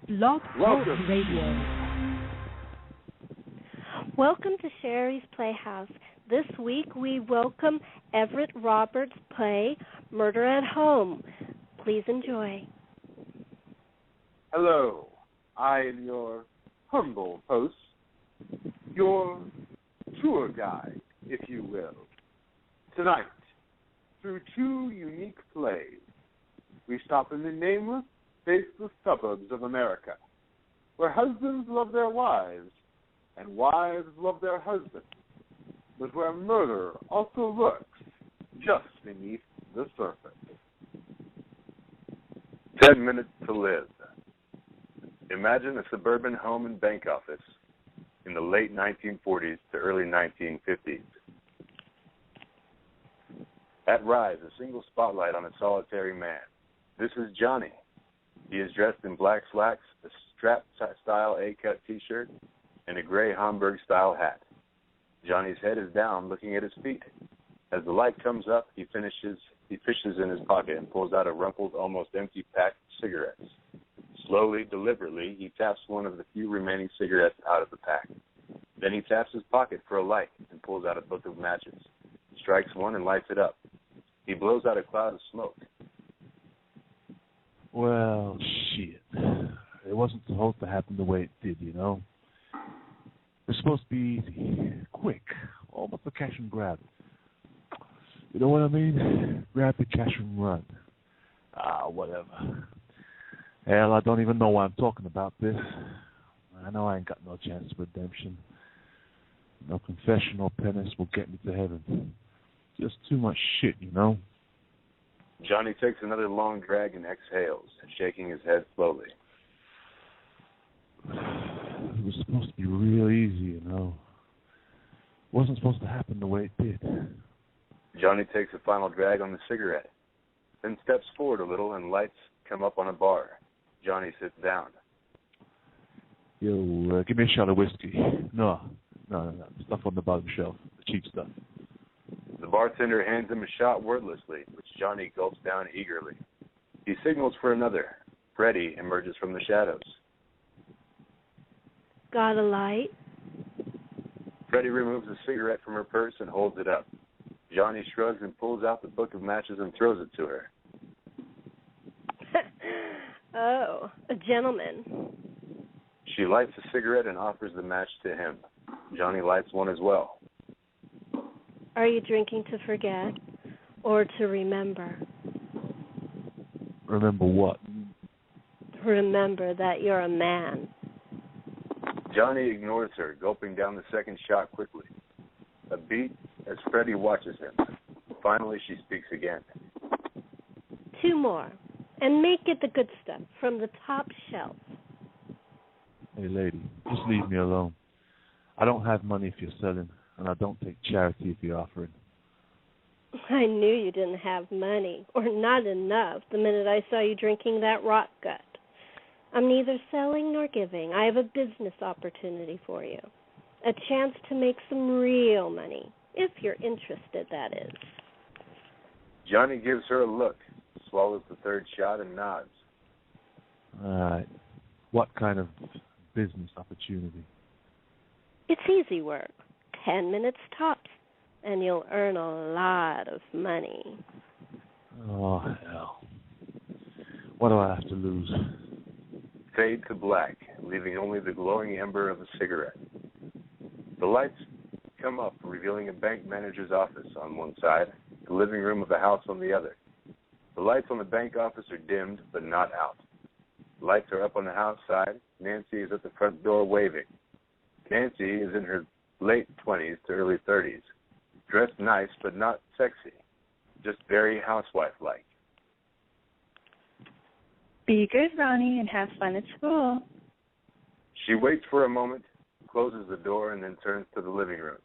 Blog Talk Welcome. Radio. Welcome to Sherri's Playhouse. This week we welcome Everett Roberts' play, Murder at Home. Please enjoy. Hello. I am your humble host, your tour guide, if you will. Tonight, through two unique plays, we stop in the nameless, faceless suburbs of America, where husbands love their wives and wives love their husbands, but where murder also lurks just beneath the surface. 10 minutes to live. Imagine a suburban home and bank office in the late 1940s to early 1950s. At rise, a single spotlight on a solitary man. This is Johnny. He is dressed in black slacks, a strap-style A-cut T-shirt, and a gray Homburg-style hat. Johnny's head is down, looking at his feet. As the light comes up, he fishes in his pocket and pulls out a rumpled, almost empty pack of cigarettes. Slowly, deliberately, he taps one of the few remaining cigarettes out of the pack. Then he taps his pocket for a light and pulls out a book of matches. He strikes one and lights it up. He blows out a cloud of smoke. Well, shit. It wasn't supposed to happen the way it did, you know. It was supposed to be easy, quick, almost a cash and grab. You know what I mean? Grab the cash and run. Whatever. Hell, I don't even know why I'm talking about this. I know I ain't got no chance of redemption. No confession or penance will get me to heaven. Just too much shit, you know. Johnny takes another long drag and exhales, shaking his head slowly. It was supposed to be real easy, you know. It wasn't supposed to happen the way it did. Johnny takes a final drag on the cigarette, then steps forward a little and lights come up on a bar. Johnny sits down. Yo, give me a shot of whiskey. No. Stuff on the bottom shelf, the cheap stuff. The bartender hands him a shot wordlessly, which Johnny gulps down eagerly. He signals for another. Freddie emerges from the shadows. Got a light? Freddie removes a cigarette from her purse and holds it up. Johnny shrugs and pulls out the book of matches and throws it to her. Oh, a gentleman. She lights a cigarette and offers the match to him. Johnny lights one as well. Are you drinking to forget or to remember? Remember what? Remember that you're a man. Johnny ignores her, gulping down the second shot quickly. A beat as Freddie watches him. Finally, she speaks again. 2 more, and make it the good stuff from the top shelf. Hey, lady, just leave me alone. I don't have money if you're selling, and I don't take charity if you're offering. I knew you didn't have money, or not enough, the minute I saw you drinking that rot gut. I'm neither selling nor giving. I have a business opportunity for you. A chance to make some real money, if you're interested, that is. Johnny gives her a look, swallows the third shot, and nods. All right. What kind of business opportunity? It's easy work. 10 minutes tops, and you'll earn a lot of money. Oh, hell. What do I have to lose? Fade to black, leaving only the glowing ember of a cigarette. The lights come up, revealing a bank manager's office on one side, the living room of a house on the other. The lights on the bank office are dimmed, but not out. The lights are up on the house side. Nancy is at the front door waving. Nancy is in her late 20s to early 30s, dressed nice but not sexy, just very housewife-like. Be good, Ronnie, and have fun at school. She waits for a moment, closes the door, and then turns to the living room.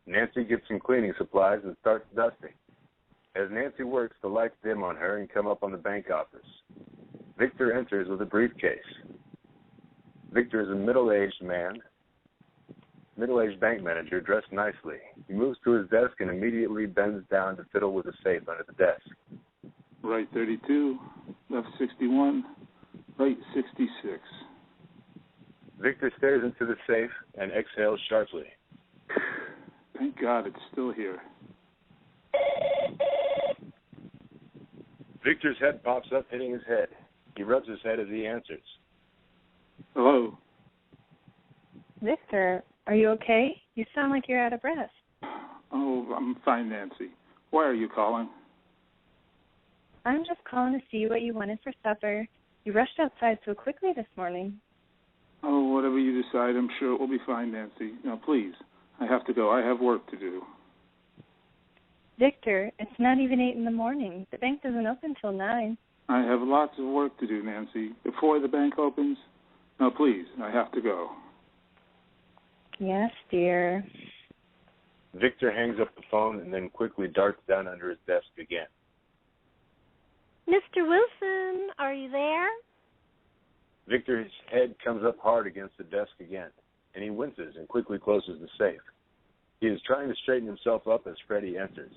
Nancy gets some cleaning supplies and starts dusting. As Nancy works, the lights dim on her and come up on the bank office. Victor enters with a briefcase. Victor is a middle-aged bank manager dressed nicely. He moves to his desk and immediately bends down to fiddle with a safe under the desk. Right 32, left 61, right 66. Victor stares into the safe and exhales sharply. Thank God it's still here. Victor's head pops up, hitting his head. He rubs his head as he answers. Hello? Victor, are you okay? You sound like you're out of breath. Oh, I'm fine, Nancy. Why are you calling? I'm just calling to see what you wanted for supper. You rushed outside so quickly this morning. Oh, whatever you decide, I'm sure it will be fine, Nancy. Now, please, I have to go. I have work to do. Victor, it's not even 8 in the morning. The bank doesn't open till 9. I have lots of work to do, Nancy. Before the bank opens? Now, please, I have to go. Yes, dear. Victor hangs up the phone and then quickly darts down under his desk again. Mr. Wilson, are you there? Victor's head comes up hard against the desk again, and he winces and quickly closes the safe. He is trying to straighten himself up as Freddie enters.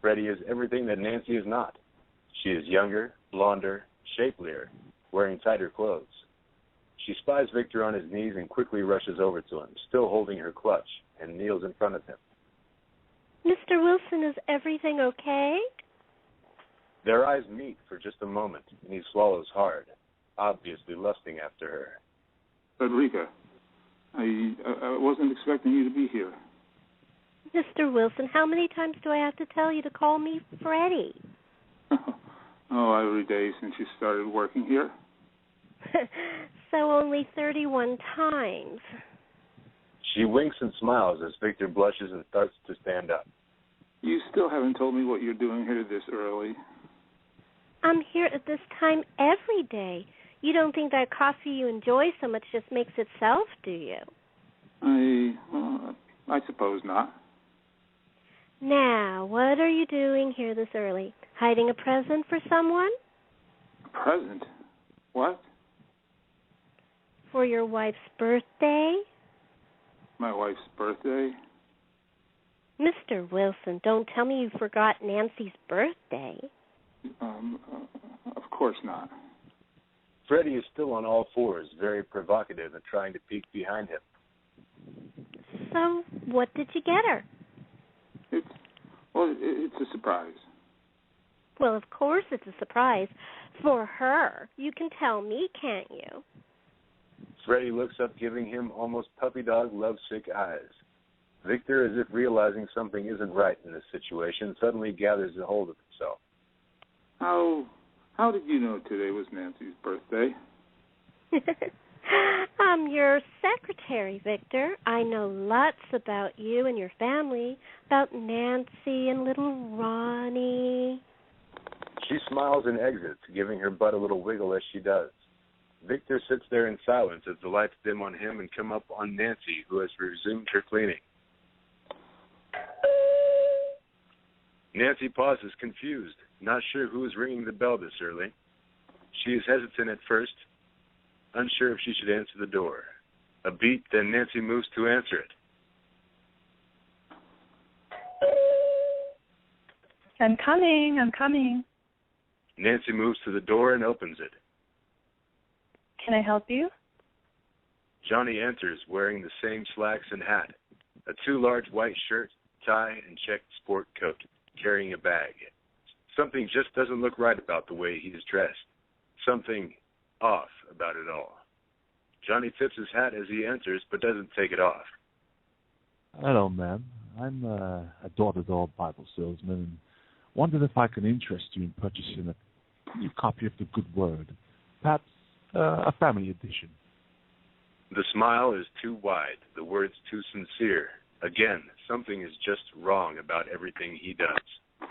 Freddie is everything that Nancy is not. She is younger, blonder, shapelier, wearing tighter clothes. She spies Victor on his knees and quickly rushes over to him, still holding her clutch, and kneels in front of him. Mr. Wilson, is everything okay? Their eyes meet for just a moment, and he swallows hard, obviously lusting after her. Frederica, I wasn't expecting you to be here. Mr. Wilson, how many times do I have to tell you to call me Freddie? Oh, every day since you started working here. So only 31 times. She winks and smiles as Victor blushes and starts to stand up. You still haven't told me what you're doing here this early. I'm here at this time every day. You don't think that coffee you enjoy so much just makes itself, do you? I suppose not. Now, what are you doing here this early? Hiding a present for someone? A present? What? For your wife's birthday? My wife's birthday? Mr. Wilson, don't tell me you forgot Nancy's birthday. Of course not. Freddie is still on all fours, very provocative and trying to peek behind him. So, what did you get her? It's a surprise. Well, of course it's a surprise. For her. You can tell me, can't you? Freddie looks up, giving him almost puppy dog lovesick eyes. Victor, as if realizing something isn't right in this situation, suddenly gathers a hold of himself. How did you know today was Nancy's birthday? I'm your secretary, Victor. I know lots about you and your family, about Nancy and little Ronnie. She smiles and exits, giving her butt a little wiggle as she does. Victor sits there in silence as the lights dim on him and come up on Nancy, who has resumed her cleaning. Nancy pauses, confused, not sure who is ringing the bell this early. She is hesitant at first, unsure if she should answer the door. A beat, then Nancy moves to answer it. I'm coming. Nancy moves to the door and opens it. Can I help you? Johnny enters, wearing the same slacks and hat, a too large white shirt, tie, and checked sport coat, carrying a bag. Something just doesn't look right about the way he is dressed. Something off about it all. Johnny tips his hat as he enters, but doesn't take it off. Hello, ma'am. I'm a door-to-door Bible salesman and wondered if I can interest you in purchasing a new copy of the Good Word, perhaps a family edition. The smile is too wide, the words too sincere. Again, something is just wrong about everything he does.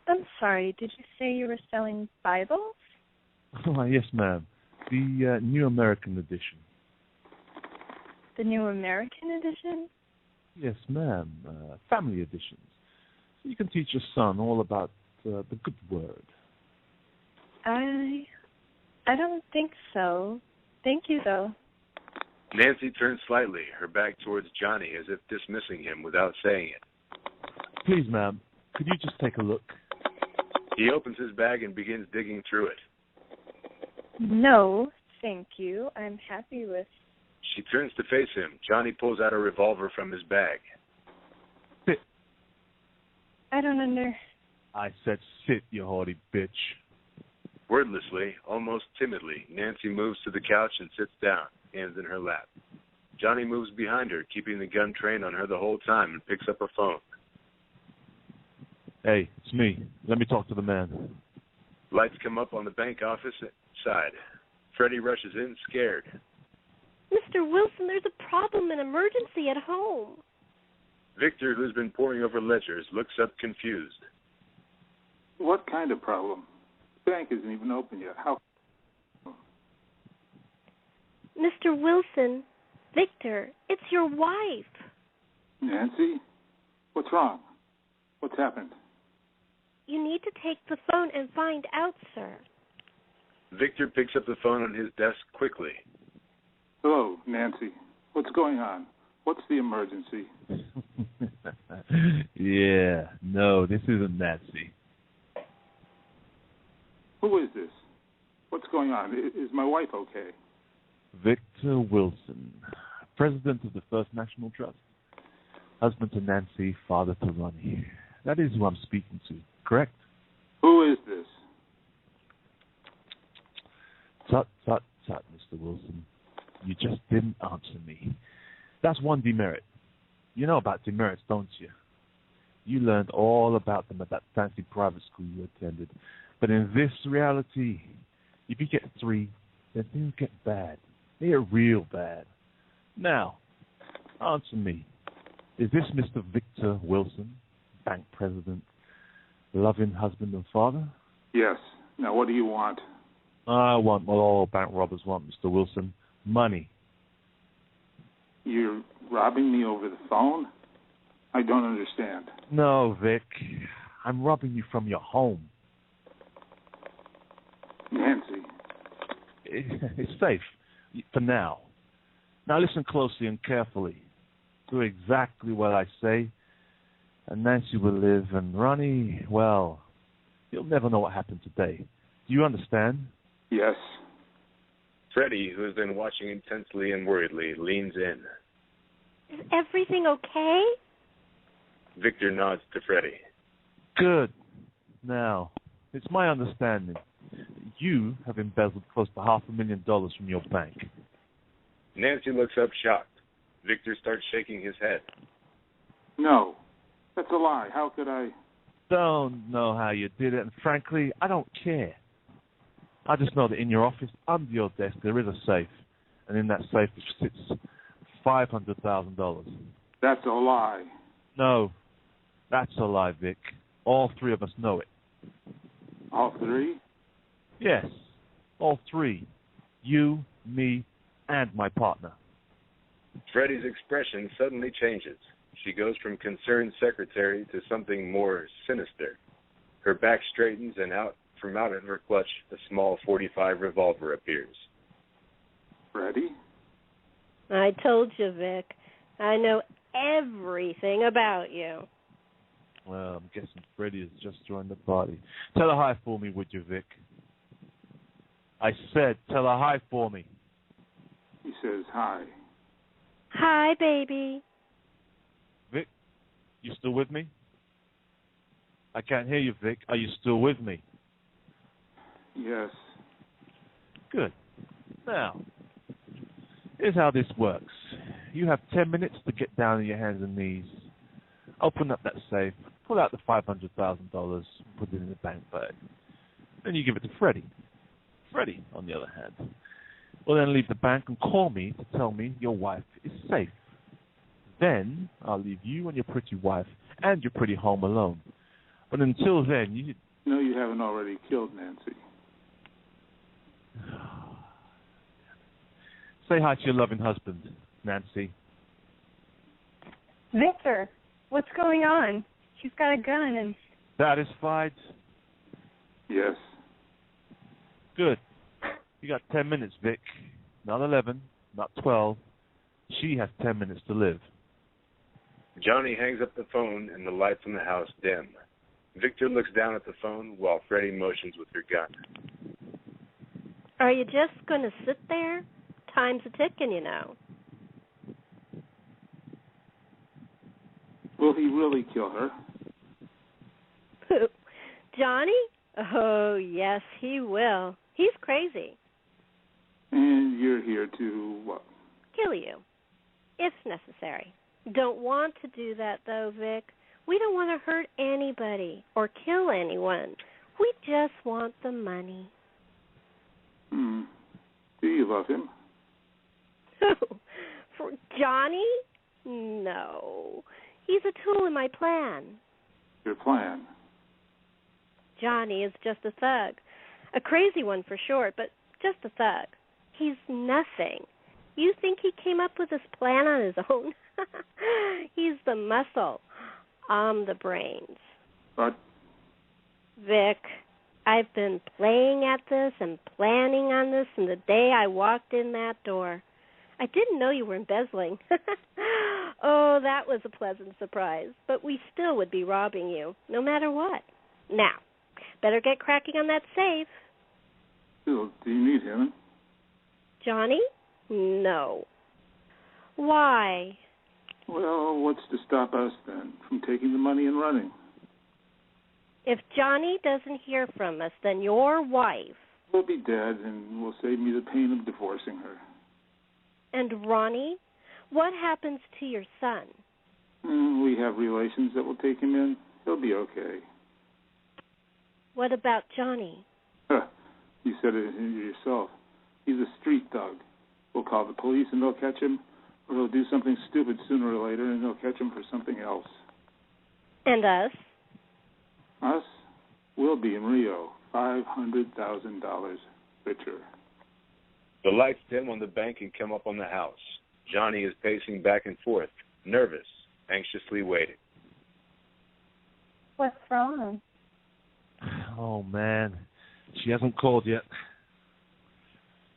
I'm sorry, did you say you were selling Bibles? Yes, ma'am. The New American Edition. The New American Edition? Yes, ma'am. Family editions. So you can teach your son all about the Good Word. I don't think so. Thank you, though. Nancy turns slightly, her back towards Johnny, as if dismissing him without saying it. Please, ma'am, could you just take a look? He opens his bag and begins digging through it. No, thank you. I'm happy with... She turns to face him. Johnny pulls out a revolver from his bag. Sit. I don't I said sit, you haughty bitch. Wordlessly, almost timidly, Nancy moves to the couch and sits down, hands in her lap. Johnny moves behind her, keeping the gun trained on her the whole time, and picks up her phone. Hey, it's me. Let me talk to the man. Lights come up on the bank office side. Freddie rushes in, scared. Mr. Wilson, there's a problem, an emergency at home. Victor, who's been poring over ledgers, looks up confused. What kind of problem? The bank isn't even open yet. How? Mr. Wilson, Victor, it's your wife. Nancy? What's wrong? What's happened? You need to take the phone and find out, sir. Victor picks up the phone on his desk quickly. Hello, Nancy. What's going on? What's the emergency? Yeah, no, this isn't Nancy. Who is this? What's going on? Is my wife okay? Victor Wilson, president of the First National Trust. Husband to Nancy, father to Ronnie. That is who I'm speaking to, correct? Who is this? Tut, tut, tut, Mr. Wilson. You just didn't answer me. That's one demerit. You know about demerits, don't you? You learned all about them at that fancy private school you attended. But in this reality, if you get 3, then things get bad. They get real bad. Now, answer me. Is this Mr. Victor Wilson, bank president, loving husband and father? Yes. Now, what do you want? I want what all bank robbers want, Mr. Wilson. Money. You're robbing me over the phone? I don't understand. No, Vic. I'm robbing you from your home. Nancy. It's safe, for now. Now listen closely and carefully. Do exactly what I say, and Nancy will live, and Ronnie, well, you'll never know what happened today. Do you understand? Yes. Freddie, who has been watching intensely and worriedly, leans in. Is everything okay? Victor nods to Freddie. Good. Now, it's my understanding you have embezzled close to $500,000 from your bank. Nancy looks up shocked. Victor starts shaking his head. No, that's a lie. How could I? Don't know how you did it, and frankly, I don't care. I just know that in your office, under your desk, there is a safe, and in that safe sits $500,000. That's a lie. No, that's a lie, Vic. All 3 of us know it. All 3? Yes, all 3. You, me, and my partner. Freddie's expression suddenly changes. She goes from concerned secretary to something more sinister. Her back straightens, and from out of her clutch, a small .45 revolver appears. Freddie? I told you, Vic. I know everything about you. Well, I'm guessing Freddie has just joined the party. Tell her hi for me, would you, Vic? I said, tell her hi for me. He says hi. Hi, baby. Vic, you still with me? I can't hear you, Vic. Are you still with me? Yes. Good. Now, here's how this works. You have 10 minutes to get down on your hands and knees, open up that safe, pull out the $500,000, put it in the bank bag. Then you give it to Freddie. Freddie, on the other hand, will then leave the bank and call me to tell me your wife is safe. Then I'll leave you and your pretty wife and your pretty home alone. But until then, you... No, you haven't already killed Nancy. Say hi to your loving husband, Nancy. Victor, what's going on? She's got a gun and... Satisfied? Yes. Good. You got 10 minutes, Vic. Not 11, not 12. She has 10 minutes to live. Johnny hangs up the phone and the lights in the house dim. Victor looks down at the phone while Freddie motions with her gun. Are you just going to sit there? Time's a-ticking, you know. Will he really kill her? Who? Johnny? Oh, yes, he will. He's crazy. And you're here to what? Kill you, if necessary. Don't want to do that, though, Vic. We don't want to hurt anybody or kill anyone. We just want the money. Do you love him? Who? For Johnny? No. He's a tool in my plan. Your plan? Johnny is just a thug. A crazy one for short, but just a thug. He's nothing. You think he came up with this plan on his own? He's the muscle. I'm the brains. But? Vic, I've been playing at this and planning on this from the day I walked in that door. I didn't know you were embezzling. Oh, that was a pleasant surprise. But we still would be robbing you, no matter what. Now, better get cracking on that safe. Still, do you need him? Johnny? No. Why? Well, what's to stop us, then, from taking the money and running? If Johnny doesn't hear from us, then your wife... We'll be dead, and will save me the pain of divorcing her. And Ronnie? What happens to your son? We have relations that will take him in. He'll be okay. What about Johnny? You said it yourself. He's a street thug. We'll call the police and they'll catch him, or he'll do something stupid sooner or later and they'll catch him for something else. And us? Us? We'll be in Rio, $500,000 richer. The lights dim on the bank and come up on the house. Johnny is pacing back and forth, nervous, anxiously waiting. What's wrong? Oh, man. She hasn't called yet.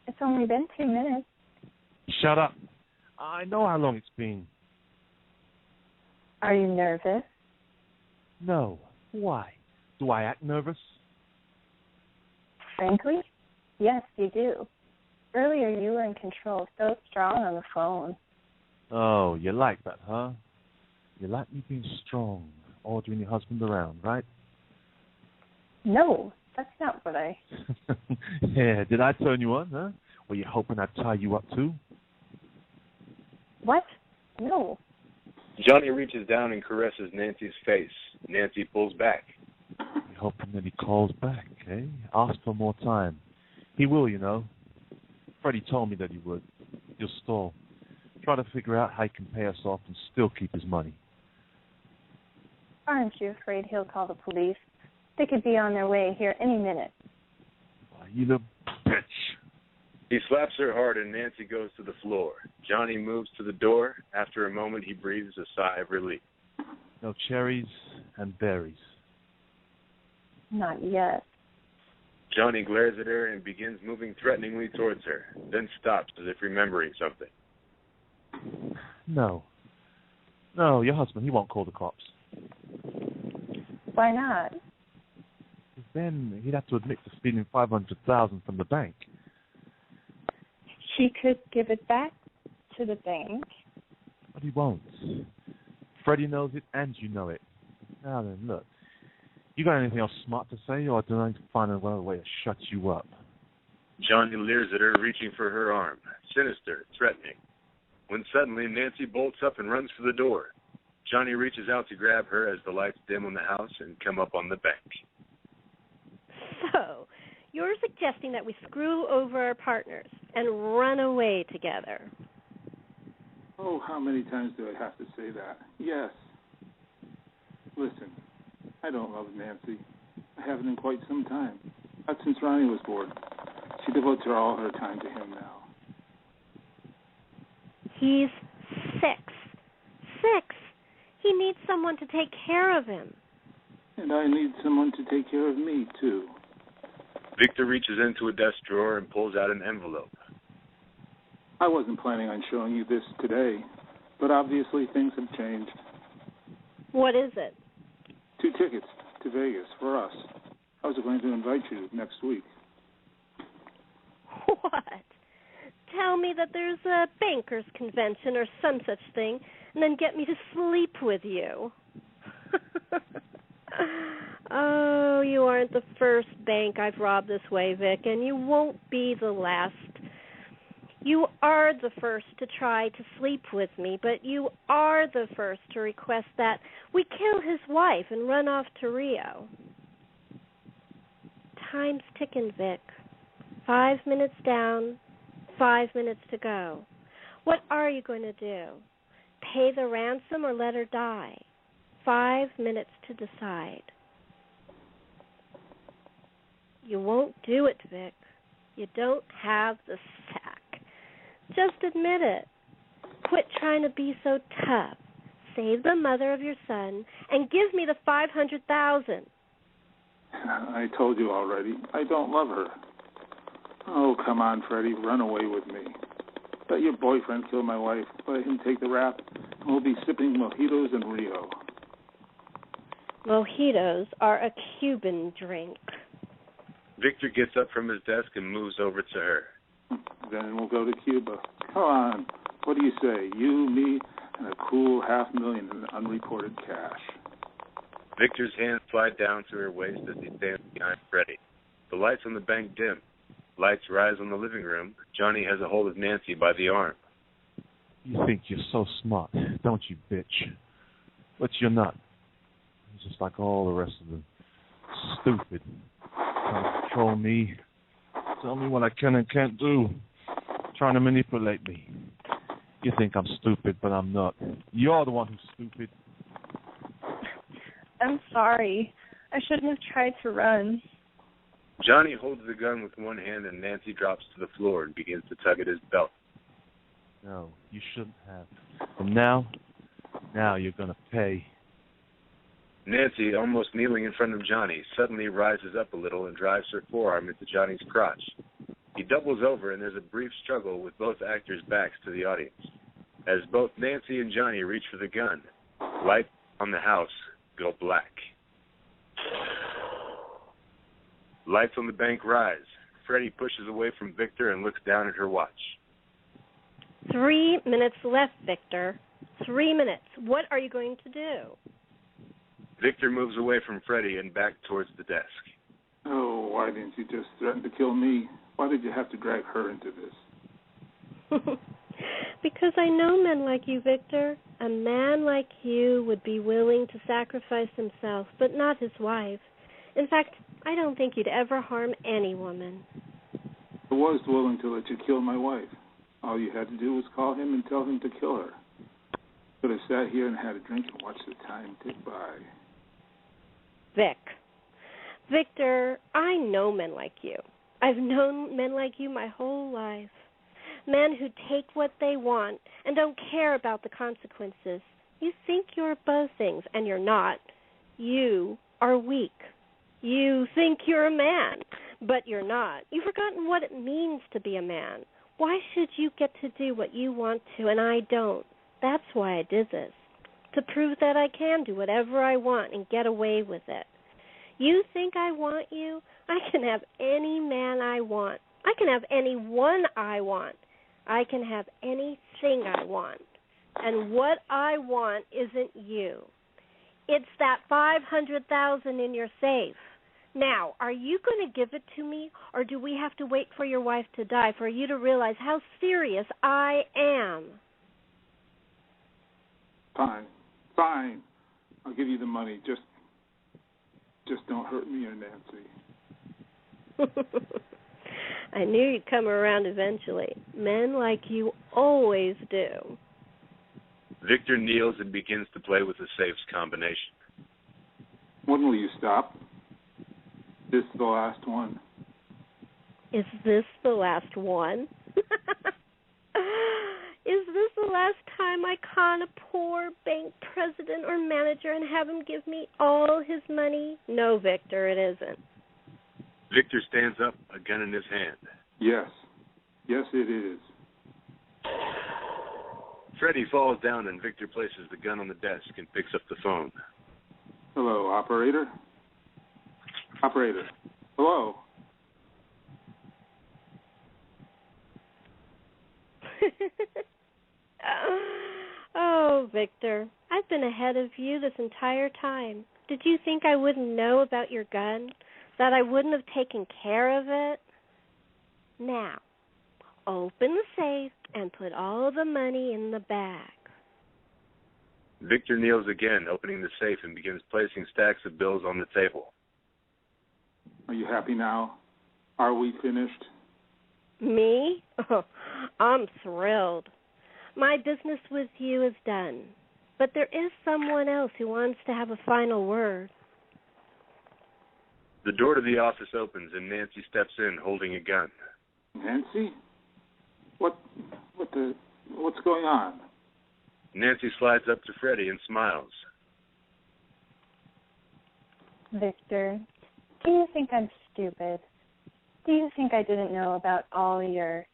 It's only been 2 minutes. Shut up. I know how long it's been. Are you nervous? No. Why? Do I act nervous? Frankly, yes, you do. Earlier you were in control, so strong on the phone. Oh, you like that, huh? You like me being strong, ordering your husband around, right? No, that's not what I... Yeah, did I turn you on, huh? Were you hoping I'd tie you up too? What? No. Johnny reaches down and caresses Nancy's face. Nancy pulls back. You're hoping that he calls back, eh? Ask for more time. He will, you know. Freddie told me that he would. He'll stall. Try to figure out how he can pay us off and still keep his money. Aren't you afraid he'll call the police? They could be on their way here any minute. You little bitch. He slaps her hard and Nancy goes to the floor. Johnny moves to the door. After a moment, he breathes a sigh of relief. No cherries and berries. Not yet. Johnny glares at her and begins moving threateningly towards her, then stops as if remembering something. No. No, your husband, he won't call the cops. Why not? Then he'd have to admit to stealing $500,000 from the bank. He could give it back to the bank. But he won't. Freddie knows it and you know it. Now then, look. You got anything else smart to say, or do I find another way to shut you up? Johnny leers at her, reaching for her arm, sinister, threatening. When suddenly Nancy bolts up and runs for the door. Johnny reaches out to grab her as the lights dim on the house and come up on the bank. So, you're suggesting that we screw over our partners and run away together. Oh, how many times do I have to say that? Yes. Listen, I don't love Nancy. I haven't in quite some time. Not since Ronnie was born. She devotes all her time to him now. He's 6. 6. He needs someone to take care of him. And I need someone to take care of me, too. Victor reaches into a desk drawer and pulls out an envelope. I wasn't planning on showing you this today, but obviously things have changed. What is it? 2 tickets to Vegas for us. I was going to invite you next week. tell me that there's a bankers convention or some such thing, and then get me to sleep with you. Oh, you aren't the first bank I've robbed this way, Vic, and you won't be the last. You are the first to try to sleep with me, but you are the first to request that we kill his wife and run off to Rio. Time's ticking, Vic. 5 minutes down, 5 minutes to go. What are you going to do? Pay the ransom or let her die? 5 minutes to decide. You won't do it, Vic. You don't have the sack. Just admit it. Quit trying to be so tough. Save the mother of your son and give me the $500,000. I told you already. I don't love her. Oh, come on, Freddie. Run away with me. Let your boyfriend kill my wife. Let him take the rap, and we'll be sipping mojitos in Rio. Mojitos are a Cuban drink. Victor gets up from his desk and moves over to her. Then we'll go to Cuba. Come on. What do you say? You, me, and a cool $500,000 in unreported cash. Victor's hands slide down to her waist as he stands behind Freddie. The lights on the bank dim. Lights rise on the living room. Johnny has a hold of Nancy by the arm. You think you're so smart, don't you, bitch? But you're not. You're just like all the rest of them. Stupid. Trying to control me. Tell me what I can and can't do. Trying to manipulate me. You think I'm stupid, but I'm not. You're the one who's stupid. I'm sorry. I shouldn't have tried to run. Johnny holds the gun with one hand and Nancy drops to the floor and begins to tug at his belt. No, you shouldn't have. And now you're going to pay. Nancy, almost kneeling in front of Johnny, suddenly rises up a little and drives her forearm into Johnny's crotch. He doubles over and there's a brief struggle with both actors' backs to the audience. As both Nancy and Johnny reach for the gun, lights on the house go black. Lights on the bank rise. Freddie pushes away from Victor and looks down at her watch. 3 minutes left, Victor. 3 minutes. What are you going to do? Victor moves away from Freddie and back towards the desk. Oh, why didn't you just threaten to kill me? Why did you have to drag her into this? Because I know men like you, Victor. A man like you would be willing to sacrifice himself, but not his wife. In fact, I don't think you'd ever harm any woman. I was willing to let you kill my wife. All you had to do was call him and tell him to kill her. Could have sat here and had a drink and watched the time tick by. Victor, I know men like you. I've known men like you my whole life. Men who take what they want and don't care about the consequences. You think you're above things, and you're not. You are weak. You think you're a man, but you're not. You've forgotten what it means to be a man. Why should you get to do what you want to and I don't? That's why I did this, to prove that I can do whatever I want and get away with it. You think I want you? I can have any man I want. I can have anyone I want. I can have anything I want. And what I want isn't you. It's that $500,000 in your safe. Now, are you going to give it to me, or do we have to wait for your wife to die for you to realize how serious I am? Fine. I'll give you the money. Just don't hurt me or Nancy. I knew you'd come around eventually. Men like you always do. Victor kneels and begins to play with the safe's combination. When will you stop? This is the last one. Is this the last one? Is this the last time I con a poor bank president or manager and have him give me all his money? No, Victor, it isn't. Victor stands up, a gun in his hand. Yes, it is. Freddie falls down and Victor places the gun on the desk and picks up the phone. Hello, operator? Operator, hello? Oh, Victor, I've been ahead of you this entire time. Did you think I wouldn't know about your gun? That I wouldn't have taken care of it? Now, open the safe and put all the money in the bag. Victor kneels again, opening the safe, and begins placing stacks of bills on the table. Are you happy now? Are we finished? Me? Oh, I'm thrilled. My business with you is done. But there is someone else who wants to have a final word. The door to the office opens, and Nancy steps in, holding a gun. Nancy? What's going on? Nancy slides up to Freddie and smiles. Victor, do you think I'm stupid? Do you think I didn't know about all your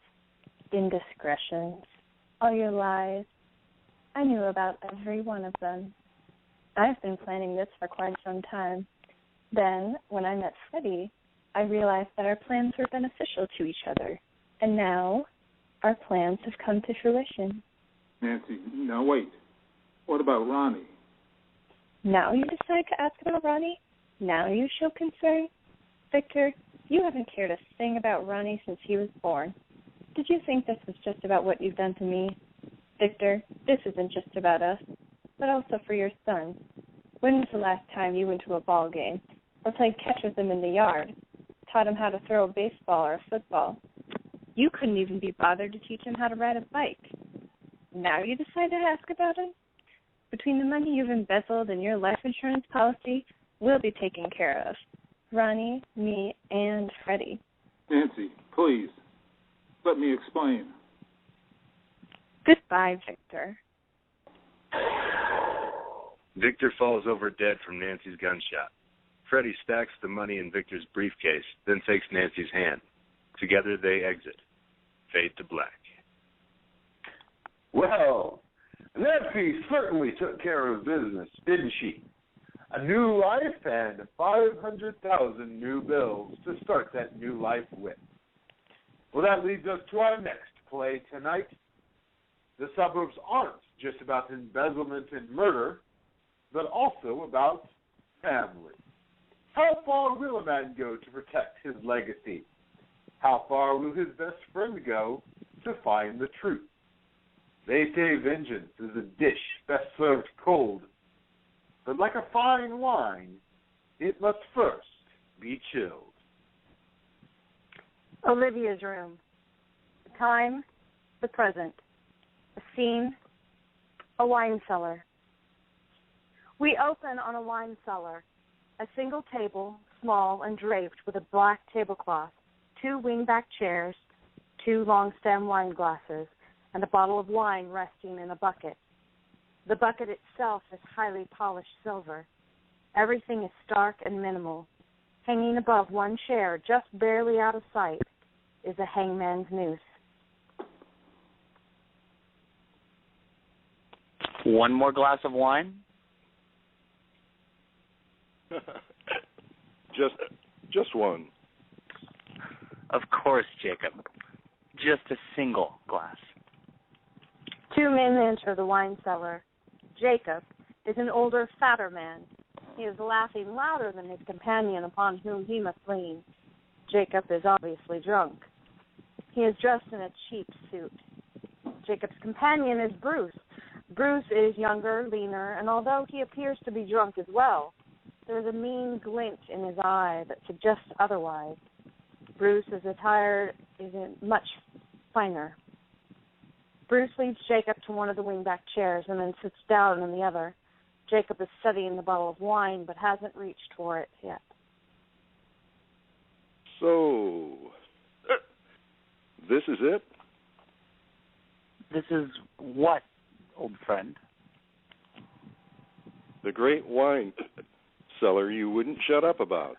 indiscretions, all your lies? I knew about every one of them. I've been planning this for quite some time. Then, when I met Freddie, I realized that our plans were beneficial to each other. And now, our plans have come to fruition. Nancy, now wait. What about Ronnie? Now you decide to ask about Ronnie? Now you show concern? Victor, you haven't cared a thing about Ronnie since he was born. Did you think this was just about what you've done to me? Victor, this isn't just about us, but also for your son. When was the last time you went to a ball game or played catch with him in the yard, taught him how to throw a baseball or a football? You couldn't even be bothered to teach him how to ride a bike. Now you decide to ask about him? Between the money you've embezzled and your life insurance policy, we'll be taken care of. Ronnie, me, and Freddie. Nancy, please, let me explain. Goodbye, Victor. Victor falls over dead from Nancy's gunshot. Freddie stacks the money in Victor's briefcase, then takes Nancy's hand. Together they exit. Fade to black. Well, Nancy certainly took care of business, didn't she? A new life and 500,000 new bills to start that new life with. Well, that leads us to our next play tonight. The suburbs aren't just about embezzlement and murder, but also about family. How far will a man go to protect his legacy? How far will his best friend go to find the truth? They say vengeance is a dish best served cold, but like a fine wine, it must first be chilled. Olivia's room. The time, the present. A scene, a wine cellar. We open on a wine cellar. A single table, small and draped with a black tablecloth, 2 wingback chairs, 2 long-stem wine glasses, and a bottle of wine resting in a bucket. The bucket itself is highly polished silver. Everything is stark and minimal. Hanging above one chair, just barely out of sight, is a hangman's noose. One more glass of wine? Just one. Of course, Jacob. Just a single glass. 2 men enter the wine cellar. Jacob is an older, fatter man. He is laughing louder than his companion upon whom he must lean. Jacob is obviously drunk. He is dressed in a cheap suit. Jacob's companion is Bruce. Bruce is younger, leaner, and although he appears to be drunk as well, there is a mean glint in his eye that suggests otherwise. Bruce's attire is much finer. Bruce leads Jacob to one of the wingback chairs and then sits down in the other. Jacob is studying the bottle of wine but hasn't reached for it yet. So, this is it? This is what, old friend? The great wine cellar you wouldn't shut up about.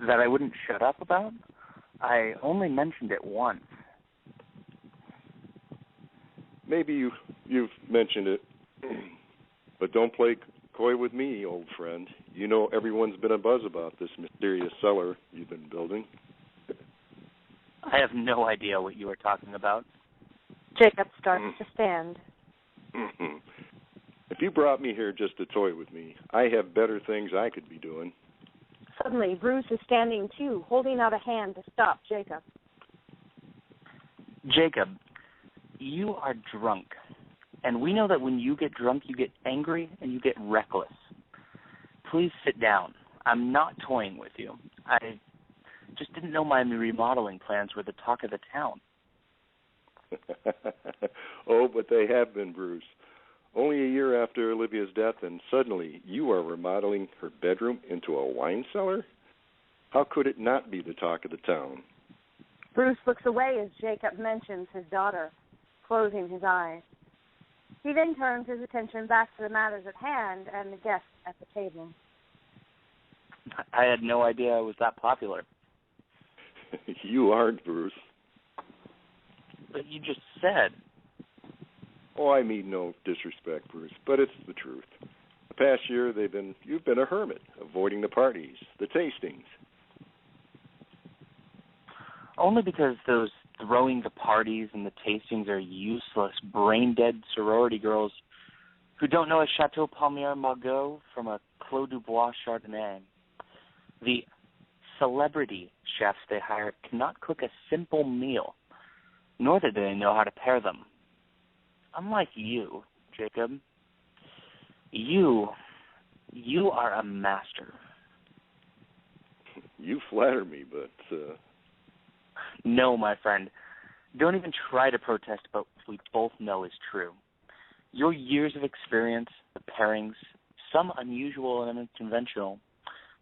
That I wouldn't shut up about? I only mentioned it once. Maybe you've mentioned it, but don't play coy with me, old friend. You know everyone's been abuzz about this mysterious cellar you've been building. I have no idea what you are talking about. Jacob starts to stand. If you brought me here just to toy with me, I have better things I could be doing. Suddenly, Bruce is standing too, holding out a hand to stop Jacob. Jacob, you are drunk. And we know that when you get drunk, you get angry and you get reckless. Please sit down. I'm not toying with you. I just didn't know my remodeling plans were the talk of the town. Oh, but they have been, Bruce. Only a year after Olivia's death, and suddenly you are remodeling her bedroom into a wine cellar? How could it not be the talk of the town? Bruce looks away as Jacob mentions his daughter, closing his eyes. He then turns his attention back to the matters at hand and the guests at the table. I had no idea I was that popular. You aren't, Bruce. But you just said. Oh, I mean no disrespect, Bruce, but it's the truth. The past year you've been a hermit, avoiding the parties, the tastings. Only because those throwing the parties and the tastings are useless, brain-dead sorority girls who don't know a Chateau Palmier Margaux from a Clos du Bois Chardonnay. The celebrity chefs they hire cannot cook a simple meal, nor do they know how to pair them. Unlike you, Jacob, you are a master. You flatter me, but... No, my friend. Don't even try to protest about what we both know is true. Your years of experience, the pairings, some unusual and unconventional,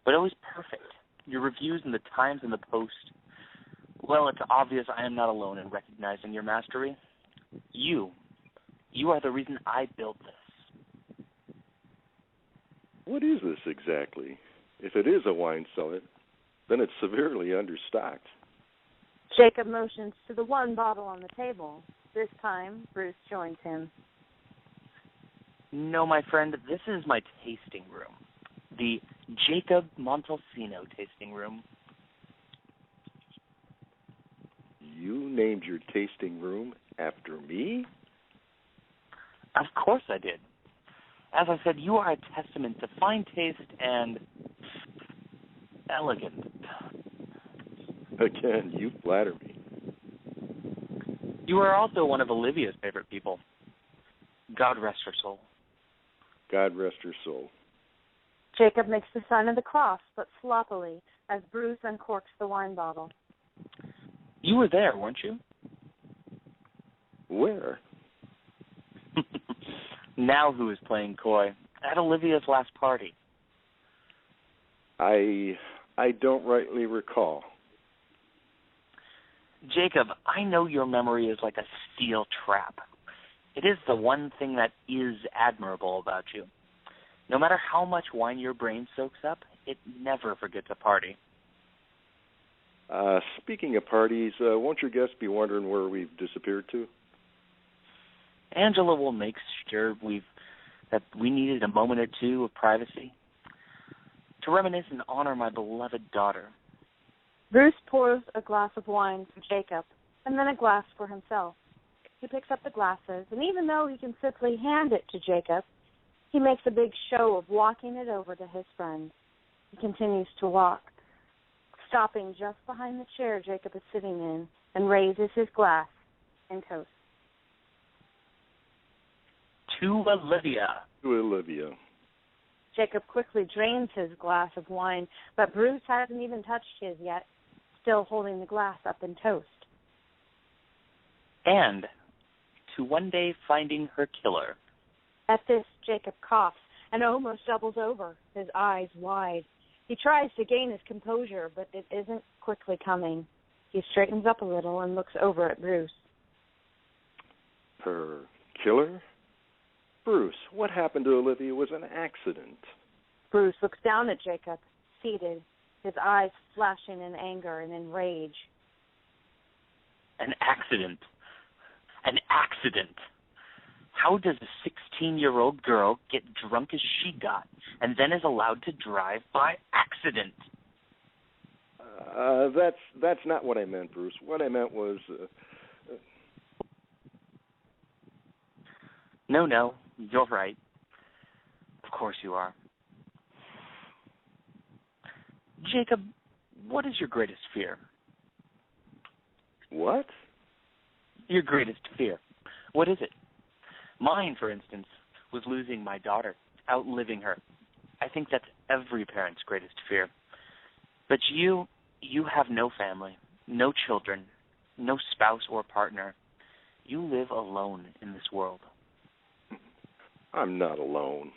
but always perfect. Your reviews in the Times and the Post. Well, it's obvious I am not alone in recognizing your mastery. You are the reason I built this. What is this exactly? If it is a wine cellar, then it's severely understocked. Jacob motions to the one bottle on the table. This time, Bruce joins him. No, my friend, this is my tasting room. The Jacob Montalcino tasting room. You named your tasting room after me? Of course I did. As I said, you are a testament to fine taste and elegance. Again, you flatter me. You are also one of Olivia's favorite people. God rest her soul. God rest her soul. Jacob makes the sign of the cross, but sloppily, as Bruce uncorks the wine bottle. You were there, weren't you? Where? Now who is playing coy? At Olivia's last party. I don't rightly recall. Jacob, I know your memory is like a steel trap. It is the one thing that is admirable about you. No matter how much wine your brain soaks up, it never forgets a party. Speaking of parties, won't your guests be wondering where we've disappeared to? Angela will make sure that we needed a moment or two of privacy to reminisce and honor my beloved daughter. Bruce pours a glass of wine for Jacob and then a glass for himself. He picks up the glasses, and even though he can simply hand it to Jacob, he makes a big show of walking it over to his friend. He continues to walk, stopping just behind the chair Jacob is sitting in, and raises his glass in toast. To Olivia. To Olivia. Jacob quickly drains his glass of wine, but Bruce hasn't even touched his yet, still holding the glass up in toast. And to one day finding her killer. At this, Jacob coughs and almost doubles over, his eyes wide. He tries to gain his composure, but it isn't quickly coming. He straightens up a little and looks over at Bruce. Her killer? Bruce, what happened to Olivia was an accident. Bruce looks down at Jacob, seated, his eyes flashing in anger and in rage. An accident. An accident. How does a 16-year-old girl get drunk as she got and then is allowed to drive by accident? That's not what I meant, Bruce. What I meant was... No, you're right. Of course you are. Jacob, what is your greatest fear? What? Your greatest fear. What is it? Mine, for instance, was losing my daughter, outliving her. I think that's every parent's greatest fear. But you have no family, no children, no spouse or partner. You live alone in this world. I'm not alone.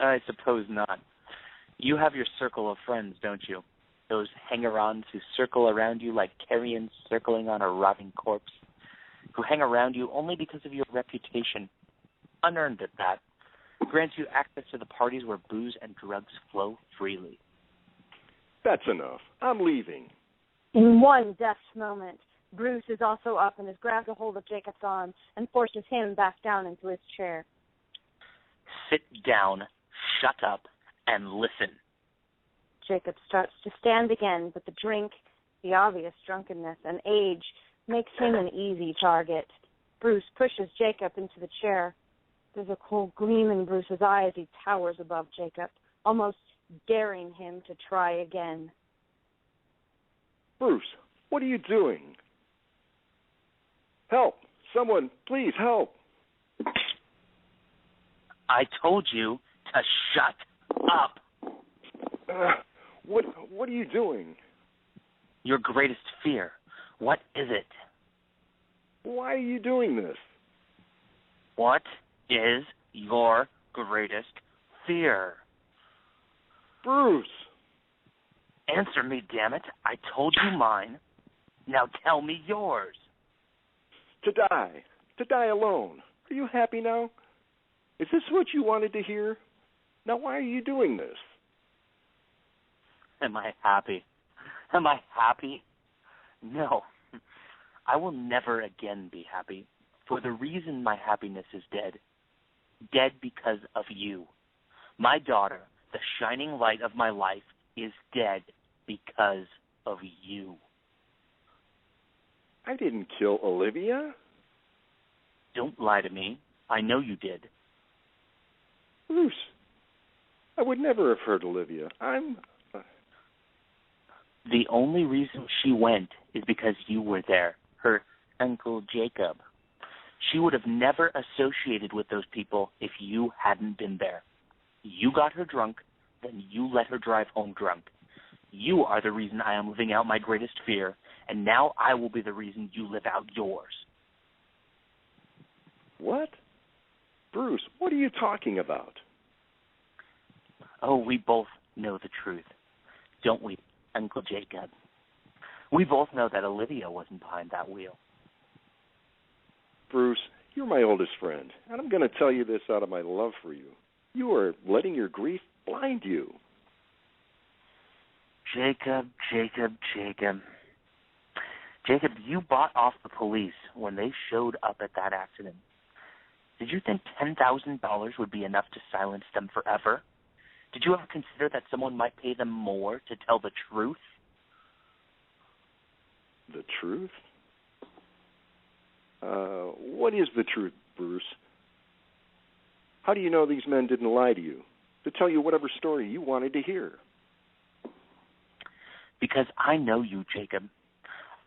I suppose not. You have your circle of friends, don't you? Those hanger-ons who circle around you like carrion circling on a rotting corpse, who hang around you only because of your reputation, unearned at that, grants you access to the parties where booze and drugs flow freely. That's enough. I'm leaving. In one deft moment, Bruce is also up and has grabbed a hold of Jacob's arm and forces him back down into his chair. Sit down, shut up, and listen. Jacob starts to stand again, but the drink, the obvious drunkenness, and age makes him an easy target. Bruce pushes Jacob into the chair. There's a cold gleam in Bruce's eye as he towers above Jacob, almost daring him to try again. Bruce, what are you doing? Help! Someone, please help! I told you to shut up. What are you doing? Your greatest fear. What is it? Why are you doing this? What is your greatest fear? Bruce! Answer me, damn it. I told you mine. Now tell me yours. To die alone. Are you happy now? Is this what you wanted to hear? Now why are you doing this? Am I happy? Am I happy? No. I will never again be happy, for the reason my happiness is dead. Dead because of you. My daughter, the shining light of my life, is dead because of you. I didn't kill Olivia. Don't lie to me. I know you did. Bruce, I would never have hurt Olivia. The only reason she went is because you were there, her Uncle Jacob. She would have never associated with those people if you hadn't been there. You got her drunk, then you let her drive home drunk. You are the reason I am living out my greatest fear, and now I will be the reason you live out yours. What? Bruce, what are you talking about? Oh, we both know the truth, don't we, Uncle Jacob? We both know that Olivia wasn't behind that wheel. Bruce, you're my oldest friend, and I'm going to tell you this out of my love for you. You are letting your grief blind you. Jacob, you bought off the police when they showed up at that accident. Did you think $10,000 would be enough to silence them forever? Did you ever consider that someone might pay them more to tell the truth? The truth? What is the truth, Bruce? How do you know these men didn't lie to you, to tell you whatever story you wanted to hear? Because I know you, Jacob.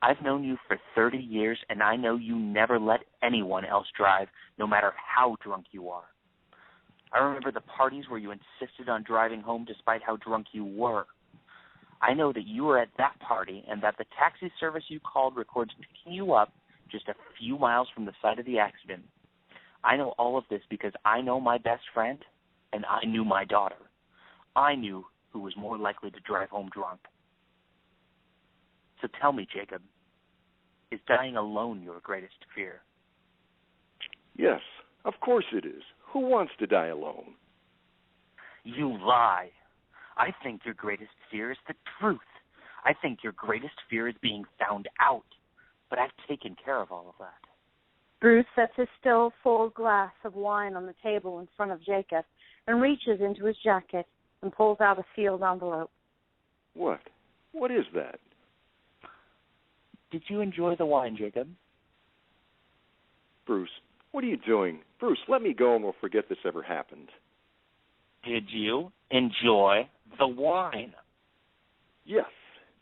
I've known you for 30 years, and I know you never let anyone else drive, no matter how drunk you are. I remember the parties where you insisted on driving home despite how drunk you were. I know that you were at that party and that the taxi service you called records picking you up just a few miles from the site of the accident. I know all of this because I know my best friend, and I knew my daughter. I knew who was more likely to drive home drunk. So tell me, Jacob, is dying alone your greatest fear? Yes, of course it is. Who wants to die alone? You lie. I think your greatest fear is the truth. I think your greatest fear is being found out. But I've taken care of all of that. Bruce sets his still full glass of wine on the table in front of Jacob and reaches into his jacket and pulls out a sealed envelope. What? What is that? Did you enjoy the wine, Jacob? Bruce, what are you doing? Bruce, let me go and we'll forget this ever happened. Did you enjoy the wine? Yes.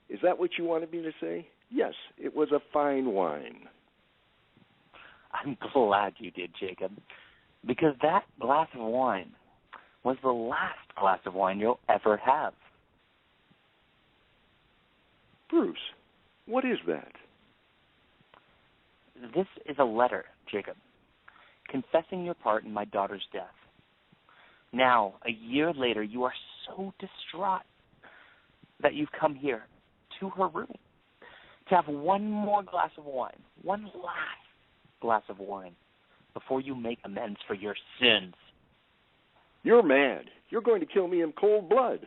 Is that what you wanted me to say? Yes, it was a fine wine. I'm glad you did, Jacob, because that glass of wine was the last glass of wine you'll ever have. Bruce, what is that? This is a letter, Jacob, confessing your part in my daughter's death. Now, a year later, you are so distraught that you've come here to her room to have one more glass of wine, one last glass of wine, before you make amends for your sins. You're mad. You're going to kill me in cold blood.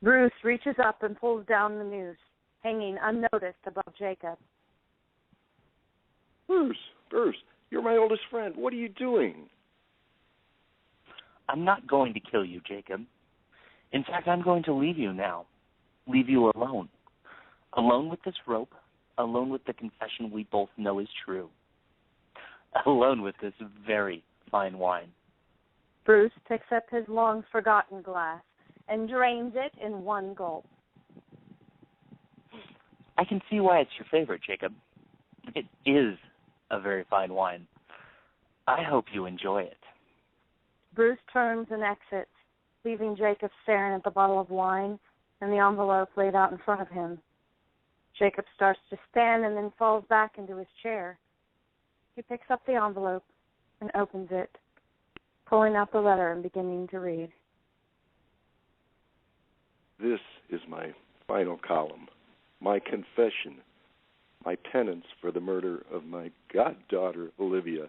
Bruce reaches up and pulls down the noose, hanging unnoticed above Jacob. Bruce, you're my oldest friend. What are you doing? I'm not going to kill you, Jacob. In fact, I'm going to leave you now. Leave you alone. Alone with this rope, alone with the confession we both know is true. Alone with this very fine wine. Bruce picks up his long-forgotten glass and drains it in one gulp. I can see why it's your favorite, Jacob. It is a very fine wine. I hope you enjoy it. Bruce turns and exits, leaving Jacob staring at the bottle of wine and the envelope laid out in front of him. Jacob starts to stand and then falls back into his chair. He picks up the envelope and opens it, pulling out the letter and beginning to read. This is my final column, my confession, my penance for the murder of my goddaughter, Olivia.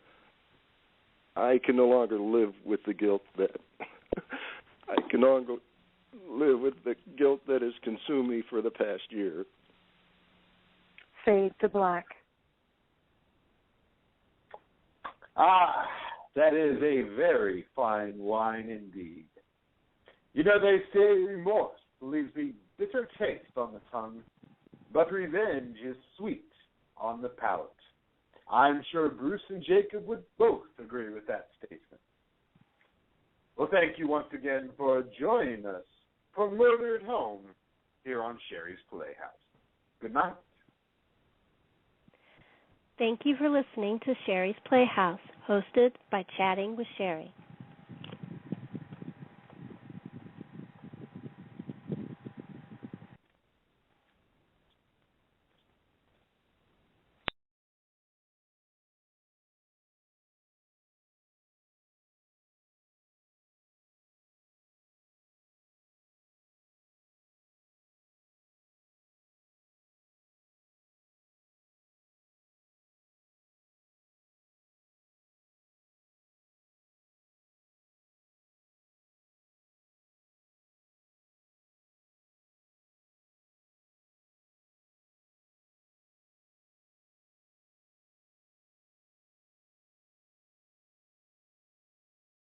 I can no longer live with the guilt that has consumed me for the past year. Fade to black. Ah, that is a very fine wine indeed. You know, they say remorse leaves a bitter taste on the tongue, but revenge is sweet on the palate. I'm sure Bruce and Jacob would both agree with that statement. Well, thank you once again for joining us for Murder at Home here on Sherri's Playhouse. Good night. Thank you for listening to Sherri's Playhouse, hosted by Chatting with Sherri.